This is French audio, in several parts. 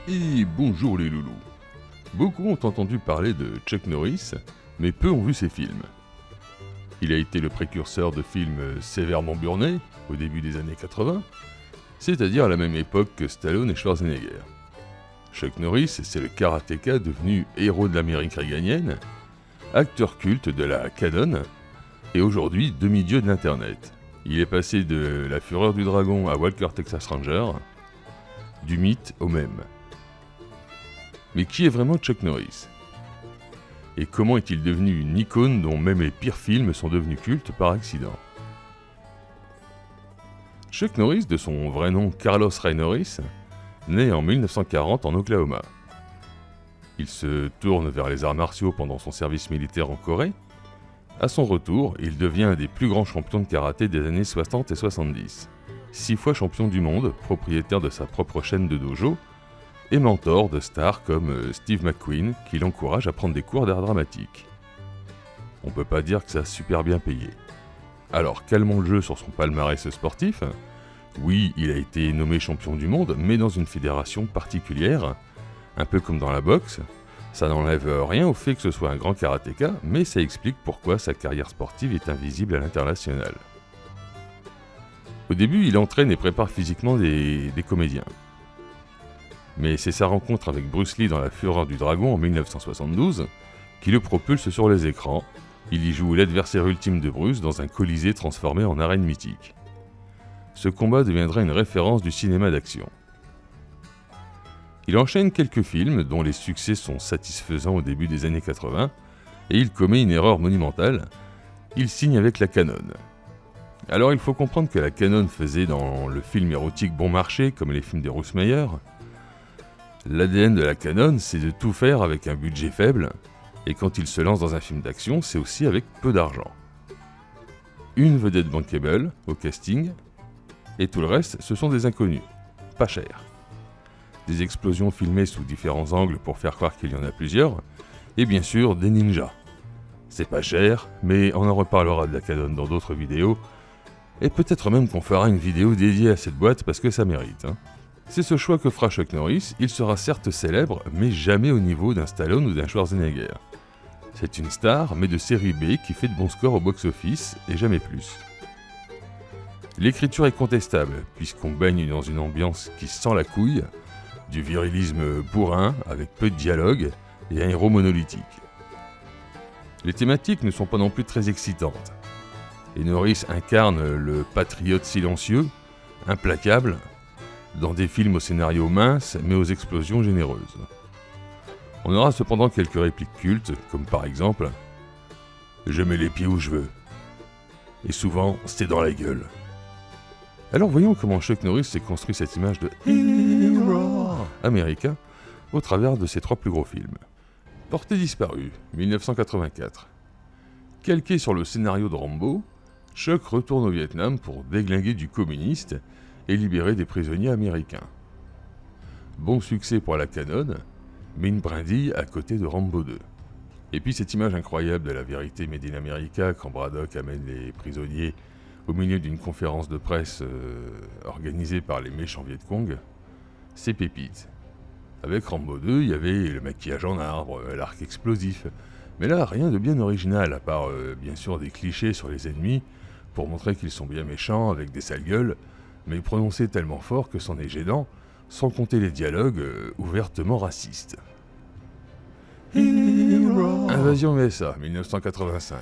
Et bonjour les loulous. Beaucoup ont entendu parler de Chuck Norris, mais peu ont vu ses films. Il a été le précurseur de films sévèrement burnés, au début des années 80, c'est-à-dire à la même époque que Stallone et Schwarzenegger. Chuck Norris, c'est le karatéka devenu héros de l'Amérique réganienne, acteur culte de la canon, et aujourd'hui demi-dieu de l'internet. Il est passé de la fureur du dragon à Walker Texas Ranger, du mythe au mème. Mais qui est vraiment Chuck Norris ? Et comment est-il devenu une icône dont même les pires films sont devenus cultes par accident ? Chuck Norris, de son vrai nom Carlos Ray Norris, naît en 1940 en Oklahoma. Il se tourne vers les arts martiaux pendant son service militaire en Corée. À son retour, il devient un des plus grands champions de karaté des années 60 et 70. 6 fois champion du monde, propriétaire de sa propre chaîne de dojo, et mentor de stars comme Steve McQueen, qui l'encourage à prendre des cours d'art dramatique. On peut pas dire que ça a super bien payé. Alors, calmons le jeu sur son palmarès sportif. Oui, il a été nommé champion du monde, mais dans une fédération particulière, un peu comme dans la boxe. Ça n'enlève rien au fait que ce soit un grand karatéka, mais ça explique pourquoi sa carrière sportive est invisible à l'international. Au début, il entraîne et prépare physiquement des comédiens. Mais c'est sa rencontre avec Bruce Lee dans La Fureur du Dragon en 1972 qui le propulse sur les écrans. Il y joue l'adversaire ultime de Bruce dans un colisée transformé en arène mythique. Ce combat deviendra une référence du cinéma d'action. Il enchaîne quelques films dont les succès sont satisfaisants au début des années 80 et il commet une erreur monumentale, il signe avec la Canon. Alors il faut comprendre que la Canon faisait dans le film érotique bon marché comme les films de Russmeyer. L'ADN de la Canon, c'est de tout faire avec un budget faible, et quand il se lance dans un film d'action, c'est aussi avec peu d'argent. Une vedette bankable au casting, et tout le reste, ce sont des inconnus, pas chers. Des explosions filmées sous différents angles pour faire croire qu'il y en a plusieurs, et bien sûr des ninjas. C'est pas cher, mais on en reparlera de la Canon dans d'autres vidéos, et peut-être même qu'on fera une vidéo dédiée à cette boîte parce que ça mérite. C'est ce choix que fera Chuck Norris, il sera certes célèbre, mais jamais au niveau d'un Stallone ou d'un Schwarzenegger. C'est une star, mais de série B qui fait de bons scores au box-office, et jamais plus. L'écriture est contestable, puisqu'on baigne dans une ambiance qui sent la couille, du virilisme bourrin, avec peu de dialogue, et un héros monolithique. Les thématiques ne sont pas non plus très excitantes, et Norris incarne le patriote silencieux, implacable, dans des films au scénario mince mais aux explosions généreuses. On aura cependant quelques répliques cultes, comme par exemple « Je mets les pieds où je veux », et souvent c'est dans la gueule. Alors voyons comment Chuck Norris s'est construit cette image de héros américain au travers de ses 3 plus gros films. Portée disparue, 1984. Calqué sur le scénario de Rambo, Chuck retourne au Vietnam pour déglinguer du communiste et libérer des prisonniers américains. Bon succès pour la Canon, mais une brindille à côté de Rambo 2. Et puis cette image incroyable de la vérité made in America quand Braddock amène les prisonniers au milieu d'une conférence de presse organisée par les méchants Viet Cong, c'est pépite. Avec Rambo 2, il y avait le maquillage en arbre, l'arc explosif, mais là rien de bien original, à part bien sûr des clichés sur les ennemis, pour montrer qu'ils sont bien méchants avec des sales gueules, mais prononcés tellement fort que c'en est gênant, sans compter les dialogues ouvertement racistes. Invasion USA, 1985.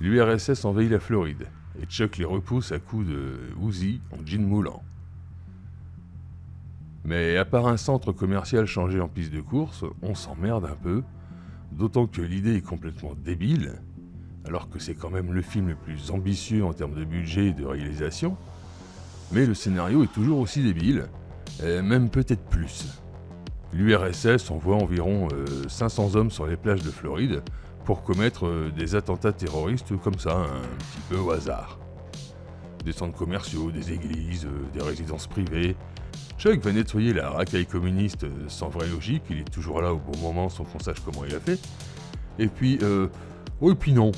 L'URSS envahit la Floride, et Chuck les repousse à coups de Uzi en jean moulant. Mais à part un centre commercial changé en piste de course, on s'emmerde un peu, d'autant que l'idée est complètement débile, alors que c'est quand même le film le plus ambitieux en termes de budget et de réalisation, mais le scénario est toujours aussi débile, et même peut-être plus. L'URSS envoie environ 500 hommes sur les plages de Floride pour commettre des attentats terroristes comme ça, un petit peu au hasard. Des centres commerciaux, des églises, des résidences privées. Chuck va nettoyer la racaille communiste sans vraie logique, il est toujours là au bon moment sans qu'on sache comment il a fait. Et puis non,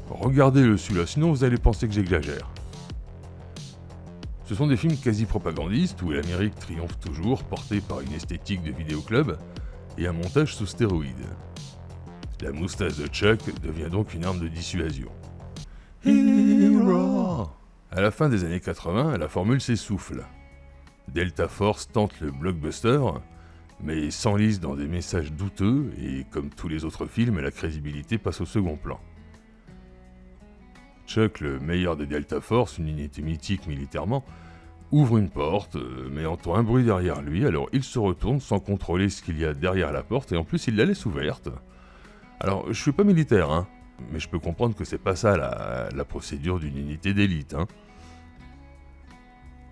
regardez-le celui-là, sinon vous allez penser que j'exagère. Ce sont des films quasi propagandistes où l'Amérique triomphe toujours, portée par une esthétique de vidéoclub et un montage sous stéroïdes. La moustache de Chuck devient donc une arme de dissuasion. Hero. À la fin des années 80, la formule s'essouffle. Delta Force tente le blockbuster, mais s'enlise dans des messages douteux et, comme tous les autres films, la crédibilité passe au second plan. Chuck, le meilleur des Delta Force, une unité mythique militairement, ouvre une porte, mais entend un bruit derrière lui, alors il se retourne sans contrôler ce qu'il y a derrière la porte, et en plus il la laisse ouverte. Alors, je suis pas militaire, hein, mais je peux comprendre que c'est pas ça la procédure d'une unité d'élite, hein.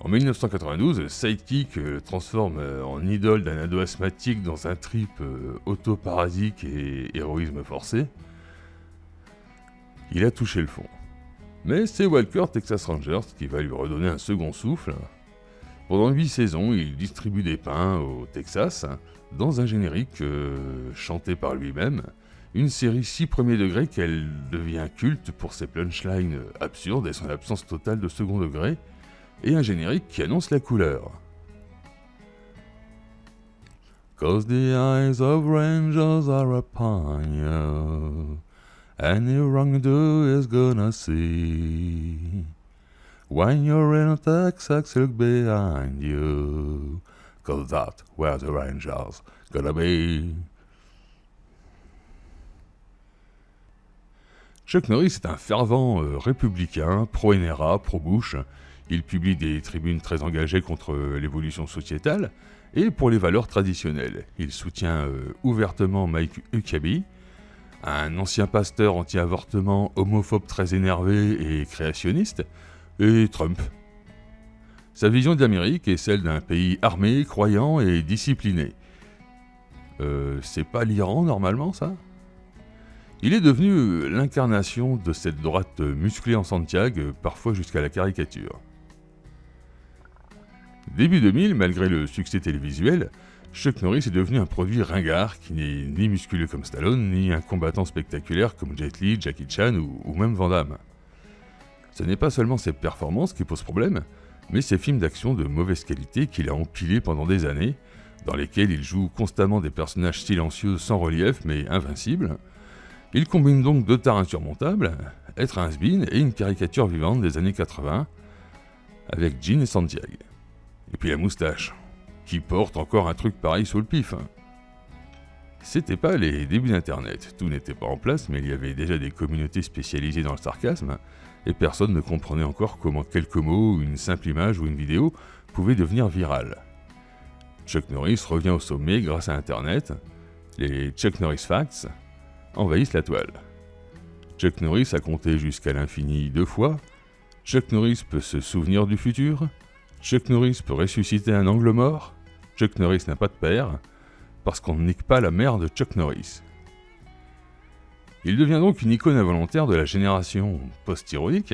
En 1992, Sidekick le transforme en idole d'un ado asthmatique dans un trip autoparasique et héroïsme forcé. Il a touché le fond. Mais c'est Walker Texas Rangers qui va lui redonner un second souffle. Pendant 8 saisons, il distribue des pains au Texas, dans un générique chanté par lui-même, une série si premier degré qu'elle devient culte pour ses punchlines absurdes et son absence totale de second degré, et un générique qui annonce la couleur. Cause the eyes of Rangers are upon you. Any wrongdoer is gonna see. When you're in Texas, look behind you. Cause that's where the Rangers gonna be. Chuck Norris est un fervent républicain, pro-NRA, pro-Bush. Il publie des tribunes très engagées contre l'évolution sociétale et pour les valeurs traditionnelles. Il soutient ouvertement Mike Huckabee, un ancien pasteur anti-avortement, homophobe très énervé et créationniste, et Trump. Sa vision de l'Amérique est celle d'un pays armé, croyant et discipliné. C'est pas l'Iran normalement ça ? Il est devenu l'incarnation de cette droite musclée en Santiago, parfois jusqu'à la caricature. Début 2000, malgré le succès télévisuel, Chuck Norris est devenu un produit ringard qui n'est ni musculeux comme Stallone, ni un combattant spectaculaire comme Jet Li, Jackie Chan ou même Van Damme. Ce n'est pas seulement ses performances qui posent problème, mais ses films d'action de mauvaise qualité qu'il a empilés pendant des années, dans lesquels il joue constamment des personnages silencieux sans relief mais invincibles. Il combine donc deux tares insurmontables, être un has-been et une caricature vivante des années 80, avec Gene et Santiago. Et puis la moustache, qui porte encore un truc pareil sous le pif. C'était pas les débuts d'Internet, tout n'était pas en place, mais il y avait déjà des communautés spécialisées dans le sarcasme, et personne ne comprenait encore comment quelques mots, une simple image ou une vidéo pouvaient devenir virales. Chuck Norris revient au sommet grâce à Internet, les Chuck Norris Facts envahissent la toile. Chuck Norris a compté jusqu'à l'infini 2 fois, Chuck Norris peut se souvenir du futur, Chuck Norris peut ressusciter un angle mort, Chuck Norris n'a pas de père, parce qu'on ne nique pas la mère de Chuck Norris. Il devient donc une icône involontaire de la génération post-ironique,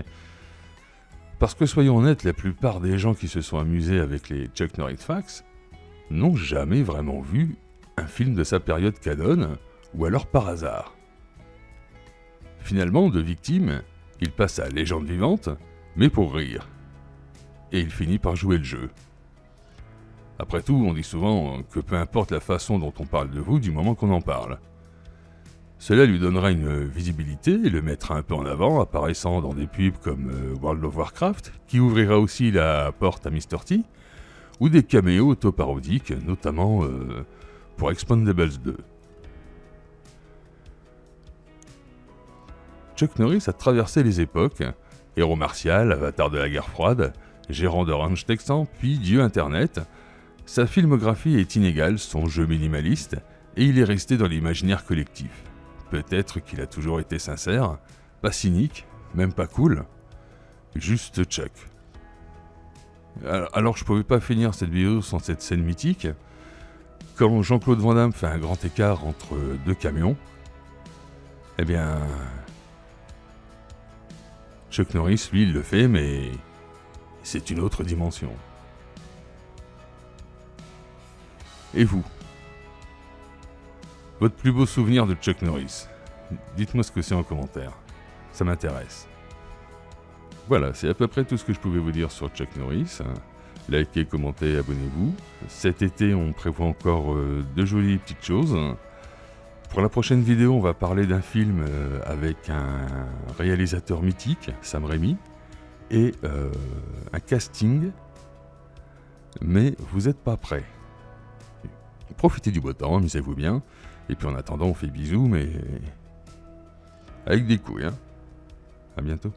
parce que soyons honnêtes, la plupart des gens qui se sont amusés avec les Chuck Norris Facts n'ont jamais vraiment vu un film de sa période canon, ou alors par hasard. Finalement, de victime, il passe à légende vivante, mais pour rire. Et il finit par jouer le jeu. Après tout, on dit souvent que peu importe la façon dont on parle de vous du moment qu'on en parle. Cela lui donnera une visibilité et le mettra un peu en avant, apparaissant dans des pubs comme World of Warcraft, qui ouvrira aussi la porte à Mr. T, ou des caméos autoparodiques, notamment pour Expendables 2. Chuck Norris a traversé les époques, héros martial, avatar de la guerre froide, gérant de ranch texan, puis dieu internet. Sa filmographie est inégale, son jeu minimaliste, et il est resté dans l'imaginaire collectif. Peut-être qu'il a toujours été sincère, pas cynique, même pas cool, juste Chuck. Alors je pouvais pas finir cette vidéo sans cette scène mythique. Quand Jean-Claude Van Damme fait un grand écart entre deux camions, eh bien, Chuck Norris, lui, il le fait, mais c'est une autre dimension. Et vous ? Votre plus beau souvenir de Chuck Norris ? Dites-moi ce que c'est en commentaire. Ça m'intéresse. Voilà, c'est à peu près tout ce que je pouvais vous dire sur Chuck Norris. Likez, commentez, abonnez-vous. Cet été, on prévoit encore de jolies petites choses. Pour la prochaine vidéo, on va parler d'un film avec un réalisateur mythique, Sam Raimi, et un casting, mais vous n'êtes pas prêts. Profitez du beau temps, amusez-vous bien, et puis en attendant, on fait bisous, mais avec des couilles, hein. À bientôt.